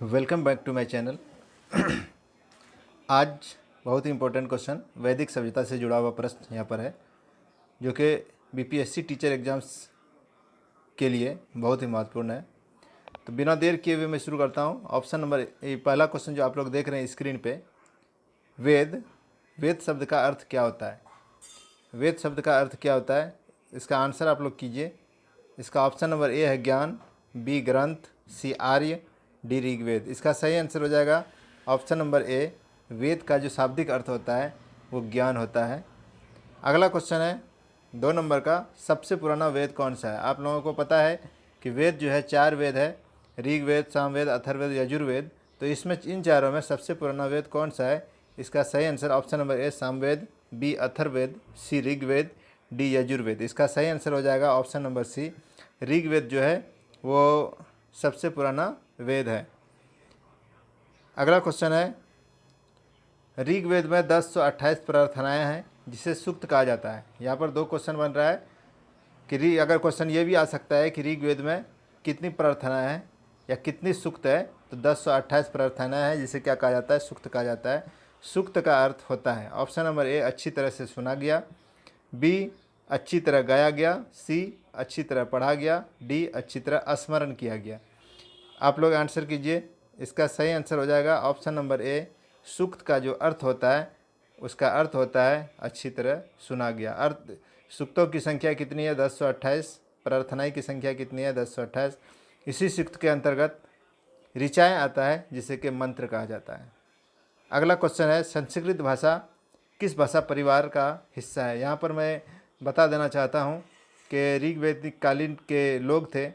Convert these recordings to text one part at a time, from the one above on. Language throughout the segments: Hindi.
Welcome back to my channel. आज बहुत ही इम्पोर्टेंट क्वेश्चन वैदिक सभ्यता से जुड़ा हुआ प्रश्न यहाँ पर है, जो कि बीपीएससी टीचर एग्ज़ाम्स के लिए बहुत ही महत्वपूर्ण है। तो बिना देर किए हुए मैं शुरू करता हूँ। ऑप्शन नंबर पहला क्वेश्चन जो आप लोग देख रहे हैं स्क्रीन पे, वेद शब्द का अर्थ क्या होता है? वेद शब्द का अर्थ क्या होता है, इसका आंसर आप लोग कीजिए। इसका ऑप्शन नंबर ए है ज्ञान, बी ग्रंथ, सी आर्य, डी ऋग्वेद। इसका सही आंसर हो जाएगा ऑप्शन नंबर ए। वेद का जो शाब्दिक अर्थ होता है वो ज्ञान होता है। अगला क्वेश्चन है 2 नंबर का, सबसे पुराना वेद कौन सा है? आप लोगों को पता है कि वेद जो है 4 वेद है, ऋग्वेद, सामवेद, अथर्ववेद, यजुर्वेद। तो इसमें इन चारों में सबसे पुराना वेद कौन सा है? इसका सही answer option number A Samaveda, B Atharvaveda, C Rigveda, D Yajurveda. इसका सही आंसर हो जाएगा ऑप्शन नंबर सी। ऋग्वेद जो है वो सबसे पुराना वेद है। अगला क्वेश्चन है, ऋग्वेद में 1028 प्रार्थनाएं हैं जिसे सूक्त कहा जाता है। यहाँ पर 2 क्वेश्चन बन रहा है कि अगर क्वेश्चन ये भी आ सकता है कि ऋग्वेद में कितनी प्रार्थनाएं हैं या कितनी सूक्त है, तो 1028 प्रार्थनाएं हैं जिसे क्या कहा जाता है? सूक्त कहा जाता है। सूक्त का अर्थ होता है ऑप्शन नंबर ए अच्छी तरह से सुना गया, बी अच्छी तरह गाया गया, सी अच्छी तरह पढ़ा गया, डी अच्छी तरह स्मरण किया गया। आप लोग आंसर कीजिए। इसका सही आंसर हो जाएगा ऑप्शन नंबर ए। सूक्त का जो अर्थ होता है उसका अर्थ होता है अच्छी तरह सुना गया। अर्थ सूक्तों की संख्या कितनी है? 1028। प्रार्थनाएं की संख्या कितनी है? 1028। इसी सूक्त के अंतर्गत ऋचाएँ आता है जिसे कि मंत्र कहा जाता है। अगला क्वेश्चन है, संस्कृत भाषा किस भाषा परिवार का हिस्सा है? यहाँ पर मैं बता देना चाहता हूँ कि ऋग्वैदिक कालीन के लोग थे,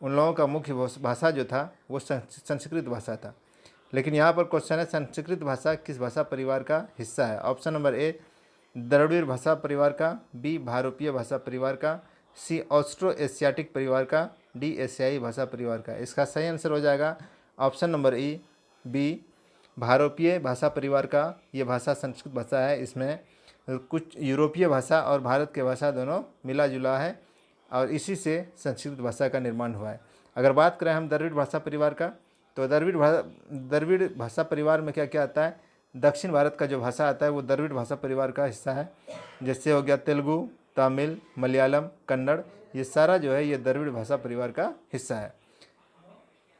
उन लोगों का मुख्य भाषा जो था वो संस्कृत भाषा था। लेकिन यहाँ पर क्वेश्चन है, संस्कृत भाषा किस भाषा परिवार का हिस्सा है? ऑप्शन नंबर ए द्रविड़ भाषा परिवार का, बी भारोपीय भाषा परिवार का, सी ऑस्ट्रो एशियाटिक परिवार का, डी एशियाई भाषा परिवार का। इसका सही आंसर हो जाएगा ऑप्शन नंबर ई, बी भारोपीय भाषा परिवार का। ये भाषा संस्कृत भाषा है, इसमें कुछ यूरोपीय भाषा और भारत के भाषा दोनों मिला जुला है और इसी से संस्कृत भाषा का निर्माण हुआ है। अगर बात करें हम द्रविड़ भाषा परिवार का, तो द्रविड़ भाषा परिवार में क्या क्या आता है? दक्षिण भारत का जो भाषा आता है वो द्रविड़ भाषा परिवार का हिस्सा है। जैसे हो गया तेलुगु, तमिल, मलयालम, कन्नड़, ये सारा जो है ये द्रविड़ भाषा परिवार का हिस्सा है।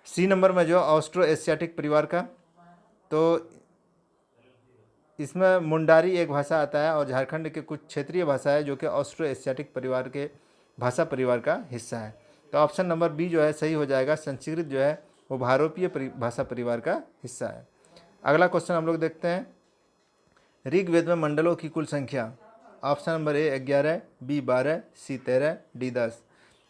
सी नंबर में जो ऑस्ट्रो एशियाटिक परिवार का, तो इसमें मुंडारी एक भाषा आता है और झारखंड के कुछ क्षेत्रीय भाषा है जो कि ऑस्ट्रो एशियाटिक परिवार के भाषा परिवार का हिस्सा है। तो ऑप्शन नंबर बी जो है सही हो जाएगा। संस्कृत जो है वो भारोपीय भाषा परिवार का हिस्सा है। अगला क्वेश्चन हम लोग देखते हैं, ऋग्वेद में मंडलों की कुल संख्या। Option number A 11, B 12, C 13, D 10।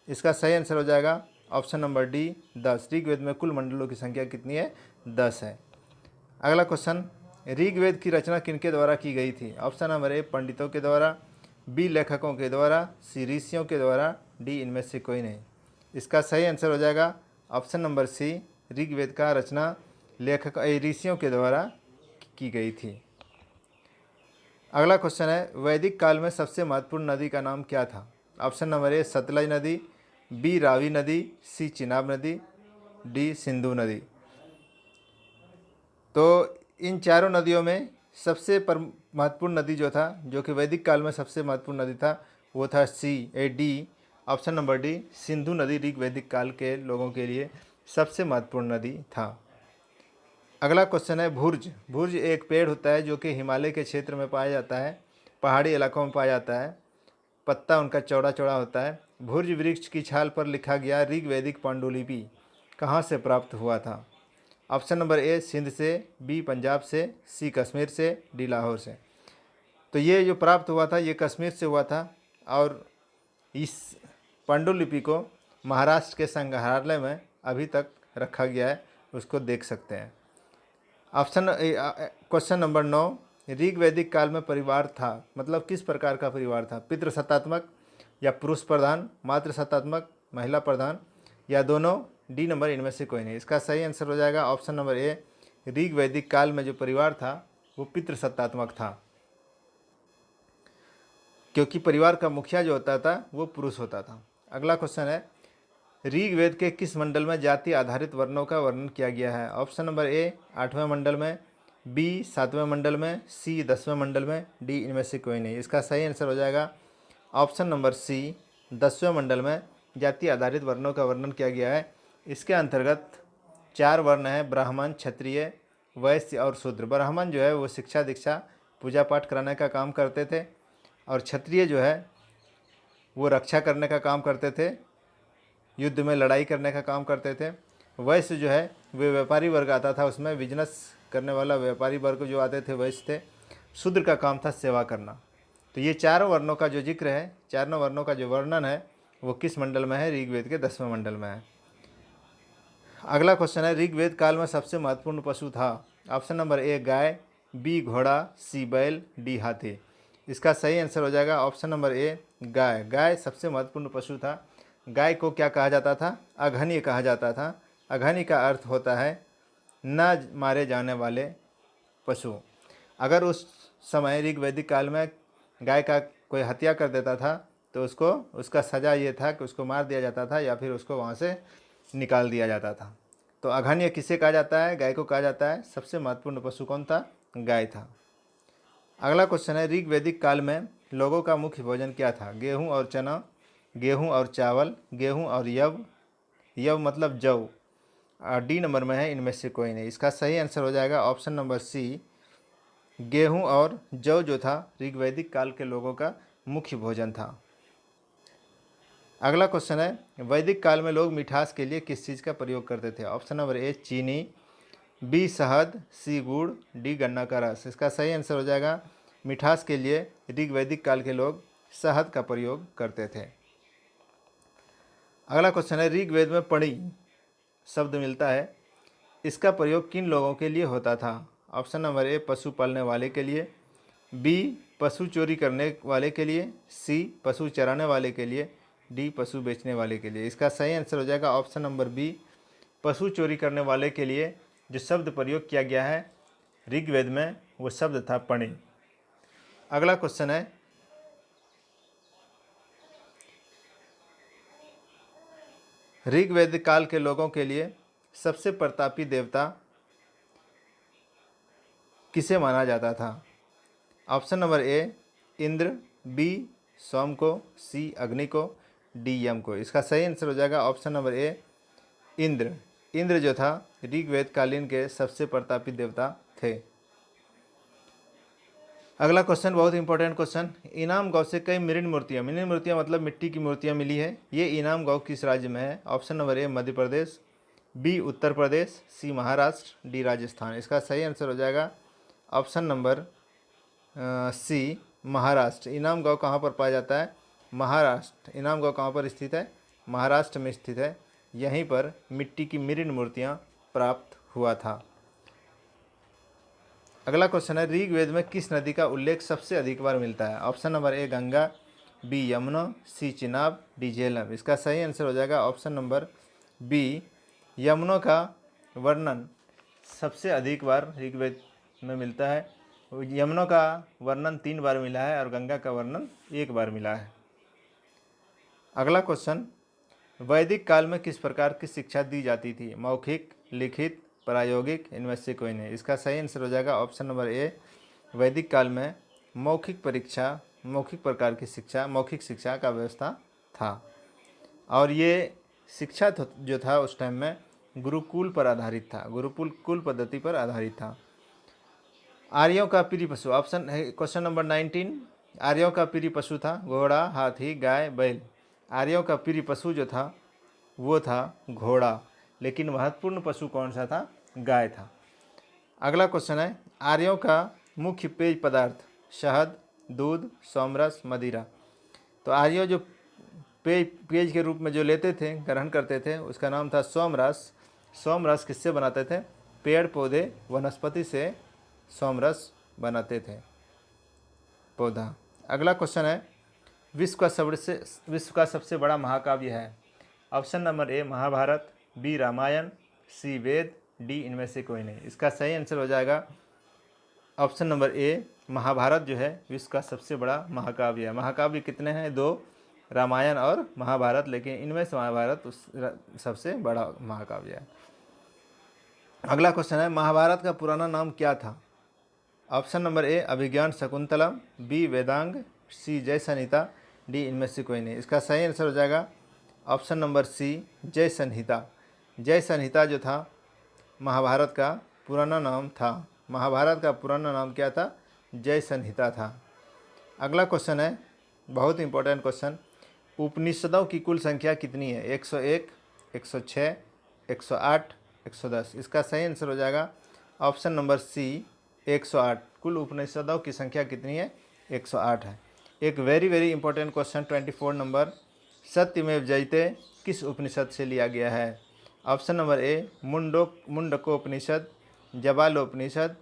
इसका सही आंसर हो जाएगा ऑप्शन नंबर डी 10। ऋग्वेद में कुल मंडलों की संख्या कितनी है? 10 है। अगला क्वेश्चन, ऋग्वेद की रचना किनके द्वारा की गई थी? ऑप्शन नंबर ए पंडितों के द्वारा, बी लेखकों के द्वारा, सी ऋषियों के द्वारा, डी इनमें से कोई नहीं। इसका सही आंसर हो जाएगा ऑप्शन नंबर सी। ऋग्वेद का रचना ऋषियों के द्वारा की गई थी। अगला क्वेश्चन है, वैदिक काल में सबसे महत्वपूर्ण नदी का नाम क्या था? ऑप्शन नंबर ए सतलज नदी, बी रावी नदी, सी चिनाब नदी, डी सिंधु नदी। तो इन चारों नदियों में सबसे महत्वपूर्ण नदी जो था, जो कि वैदिक काल में सबसे महत्वपूर्ण नदी था, वो था D option number D Sindhu नदी। ऋग वैदिक काल के लोगों के लिए सबसे महत्वपूर्ण नदी था। अगला क्वेश्चन है, भुर्ज एक पेड़ होता है जो कि हिमालय के क्षेत्र में पाया जाता है, पहाड़ी इलाकों में पाया जाता है, पत्ता उनका चौड़ा चौड़ा होता है। भुर्ज वृक्ष की छाल पर लिखा गया ऋग वैदिक पांडुलिपि कहाँ से प्राप्त हुआ था? ऑप्शन नंबर ए सिंध से, बी पंजाब से, सी कश्मीर से, डी लाहौर से। तो ये जो प्राप्त हुआ था ये कश्मीर से हुआ था और इस पांडुलिपि को महाराष्ट्र के संग्रहालय में अभी तक रखा गया है, उसको देख सकते हैं। क्वेश्चन नंबर 9, ऋग वैदिक काल में परिवार था मतलब किस प्रकार का परिवार था? पितृसत्तात्मक या पुरुष प्रधान, मातृसत्तात्मक, महिला प्रधान, या दोनों, डी नंबर इनमें से कोई नहीं। इसका सही आंसर हो जाएगा ऑप्शन नंबर ए। ऋग वैदिक काल में जो परिवार था वो पितृसत्तात्मक था, क्योंकि परिवार का मुखिया जो होता था वो पुरुष होता था। अगला क्वेश्चन है, ऋग्वेद के किस मंडल में जाति आधारित वर्णों का वर्णन किया गया है? ऑप्शन नंबर ए 8वें मंडल में, बी 7वें मंडल में, सी 10वें मंडल में, डी इनमें से कोई नहीं। इसका सही आंसर हो जाएगा ऑप्शन नंबर सी 10वें मंडल में जाति आधारित वर्णों का वर्णन किया गया है। इसके अंतर्गत 4 वर्ण हैं, ब्राह्मण, क्षत्रिय, वैश्य और शूद्र। ब्राह्मण जो है वो शिक्षा दीक्षा पूजा पाठ कराने का काम करते थे, और क्षत्रिय जो है वो रक्षा करने का काम करते थे, युद्ध में लड़ाई करने का काम करते थे। वैश्य जो है वे व्यापारी वर्ग आता था, उसमें बिजनेस करने वाला व्यापारी वर्ग जो आते थे वैश्य थे। शूद्र का काम था सेवा करना। तो ये चारों वर्णों का जो जिक्र है, चारों वर्णों का जो वर्णन है वो किस मंडल में है? ऋग्वेद के 10वें मंडल में है। अगला क्वेश्चन है, ऋग्वेद काल में सबसे महत्वपूर्ण पशु था? ऑप्शन नंबर ए गाय, बी घोड़ा, सी बैल, डी हाथी। इसका सही आंसर हो जाएगा ऑप्शन नंबर ए गाय। गाय सबसे महत्वपूर्ण पशु था। गाय को क्या कहा जाता था? अघन्य कहा जाता था। अघन्य का अर्थ होता है न मारे जाने वाले पशु। अगर उस समय ऋग्वैदिक काल में गाय का कोई हत्या कर देता था तो उसका सज़ा ये था कि उसको मार दिया जाता था या फिर उसको वहाँ से निकाल दिया जाता था। तो अघन्य किसे कहा जाता है? गाय को कहा जाता है। सबसे महत्वपूर्ण पशु कौन था? गाय था। अगला क्वेश्चन है, ऋग्वैदिक काल में लोगों का मुख्य भोजन क्या था? गेहूं और चना, गेहूं और चावल, गेहूं और यव, यव मतलब जव। डी नंबर में है इनमें से कोई नहीं। इसका सही आंसर हो जाएगा ऑप्शन नंबर सी गेहूं और जव जो था ऋग्वैदिक काल के लोगों का मुख्य भोजन था। अगला क्वेश्चन है, वैदिक काल में लोग मिठास के लिए किस चीज़ का प्रयोग करते थे? ऑप्शन नंबर ए चीनी, बी शहद, सी गुड़, डी गन्ना का रस। इसका सही आंसर हो जाएगा मिठास के लिए ऋग्वैदिक काल के लोग शहद का प्रयोग करते थे। अगला क्वेश्चन है, ऋग्वेद में पणी शब्द मिलता है, इसका प्रयोग किन लोगों के लिए होता था? ऑप्शन नंबर ए पशु पालने वाले के लिए, बी पशु चोरी करने वाले के लिए, सी पशु चराने वाले के लिए, डी पशु बेचने वाले के लिए। इसका सही आंसर हो जाएगा ऑप्शन नंबर बी पशु चोरी करने वाले के लिए जो शब्द प्रयोग किया गया है ऋग्वेद में वो शब्द था पणी। अगला क्वेश्चन है, ऋग्वेद काल के लोगों के लिए सबसे प्रतापी देवता किसे माना जाता था? Option number A Indra, B Soma को, सी अग्नि को, डी यम को। इसका सही आंसर हो जाएगा option number A Indra. Indra जो था ऋग्वेद कालीन के सबसे प्रतापी देवता थे। अगला क्वेश्चन बहुत इंपॉर्टेंट क्वेश्चन, इनाम गांव से कई मृण मूर्तियां मतलब मिट्टी की मूर्तियां मिली है। ये इनाम गांव किस राज्य में है? Option number A Madhya Pradesh, B Uttar Pradesh, C Maharashtra, D Rajasthan. इसका सही आंसर हो जाएगा ऑप्शन नंबर सी महाराष्ट्र। इनाम गांव कहाँ पर पाया जाता है? महाराष्ट्र। इनाम गांव कहाँ पर स्थित है? महाराष्ट्र में स्थित है। यहीं पर मिट्टी की मृण मूर्तियाँ प्राप्त हुआ था। अगला क्वेश्चन है, ऋग्वेद में किस नदी का उल्लेख सबसे अधिक बार मिलता है? Option number A Ganga, B Yamuna, C Chenab, D Jhelum. इसका सही आंसर हो जाएगा ऑप्शन नंबर बी यमुना का वर्णन सबसे अधिक बार ऋग्वेद में मिलता है। यमुना का वर्णन 3 बार मिला है और गंगा का वर्णन 1 बार मिला है। अगला क्वेश्चन, वैदिक काल में किस प्रकार की शिक्षा दी जाती थी? मौखिक, लिखित, प्रायोगिक, इनमें से कोई नहीं। इसका सही आंसर हो जाएगा ऑप्शन नंबर ए वैदिक काल में मौखिक प्रकार की शिक्षा, मौखिक शिक्षा का व्यवस्था था। और ये शिक्षा जो था उस टाइम में गुरुकुल पर आधारित था, गुरुकुल पद्धति पर आधारित था। आर्यों का प्रिय पशु, ऑप्शन है क्वेश्चन नंबर 19, आर्यों का प्रिय पशु था घोड़ा, हाथी, गाय, बैल। आर्यों का प्रिय पशु जो था वो था घोड़ा, लेकिन महत्वपूर्ण पशु कौन सा था? गाय था। अगला क्वेश्चन है, आर्यों का मुख्य पेय पदार्थ शहद, दूध, सोमरस, मदिरा। तो आर्यों जो पेय के रूप में जो लेते थे, ग्रहण करते थे, उसका नाम था सोमरस। सोमरस किससे बनाते थे? पेड़ पौधे वनस्पति से सोमरस बनाते थे पौधा। अगला क्वेश्चन है, विश्व का सबसे बड़ा महाकाव्य है? Option number A Mahabharata, B Ramayana, C Veda, D इनमें से कोई नहीं। इसका सही आंसर हो जाएगा ऑप्शन नंबर ए महाभारत जो है विश्व का सबसे बड़ा महाकाव्य है। महाकाव्य कितने हैं? 2, रामायण और महाभारत, लेकिन इनमें से महाभारत सबसे बड़ा महाकाव्य है। अगला क्वेश्चन है, महाभारत का पुराना नाम क्या था? Option number A Abhijnana Shakuntalam, B Vedanga, C जय संहिता, डी इनमें से कोई नहीं। इसका सही आंसर हो जाएगा ऑप्शन नंबर सी जय संहिता। जय संहिता जो था महाभारत का पुराना नाम था। महाभारत का पुराना नाम क्या था? जय संहिता था। अगला क्वेश्चन है, बहुत इंपॉर्टेंट क्वेश्चन, उपनिषदों की कुल संख्या कितनी है? 101, 106, 108, 110। इसका सही आंसर हो जाएगा ऑप्शन नंबर सी 108। कुल उपनिषदों की संख्या कितनी है? 108 है। एक वेरी इंपॉर्टेंट क्वेश्चन 24 नंबर, सत्यमेव जयते किस उपनिषद से लिया गया है? ऑप्शन नंबर ए मुंडकोपनिषद, जबालोपनिषद,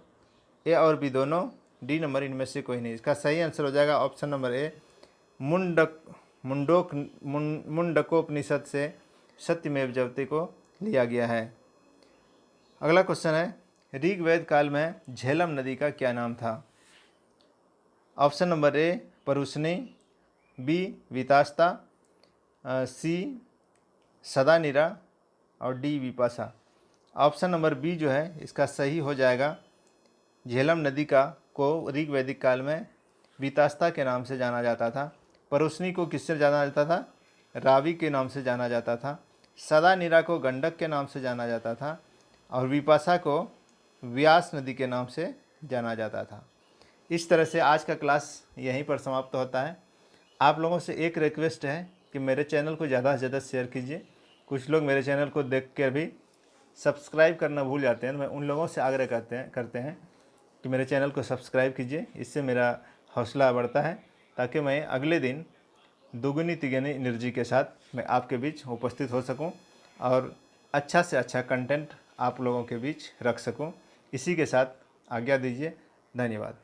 ए और बी दोनों, डी नंबर इनमें से कोई नहीं। इसका सही आंसर हो जाएगा ऑप्शन नंबर ए मुंडकोपनिषद से सत्यमेव जयते को लिया गया है। अगला क्वेश्चन है, ऋग्वेद काल में झेलम नदी का क्या नाम था? Option number A Parushni, B Vitasta, C Sadanira और D Vipasha. Option number B जो है इसका सही हो जाएगा। झेलम नदी को ऋग्वैदिक काल में वितास्ता के नाम से जाना जाता था। परुशनी को किससे जाना जाता था? रावी के नाम से जाना जाता था। सदानीरा को गंडक के नाम से जाना जाता था और विपाशा को व्यास नदी के नाम से जाना जाता था। इस तरह से आज का क्लास यहीं पर समाप्त होता है। आप लोगों से एक रिक्वेस्ट है कि मेरे चैनल को ज़्यादा से ज़्यादा शेयर कीजिए। कुछ लोग मेरे चैनल को देख कर भी सब्सक्राइब करना भूल जाते हैं। मैं उन लोगों से आग्रह करते हैं कि मेरे चैनल को सब्सक्राइब कीजिए। इससे मेरा हौसला बढ़ता है ताकि मैं अगले दिन दुगनी तिगनी एनर्जी के साथ मैं आपके बीच उपस्थित हो सकूं और अच्छा से अच्छा कंटेंट आप लोगों के बीच रख सकूं। इसी के साथ आज्ञा दीजिए। धन्यवाद।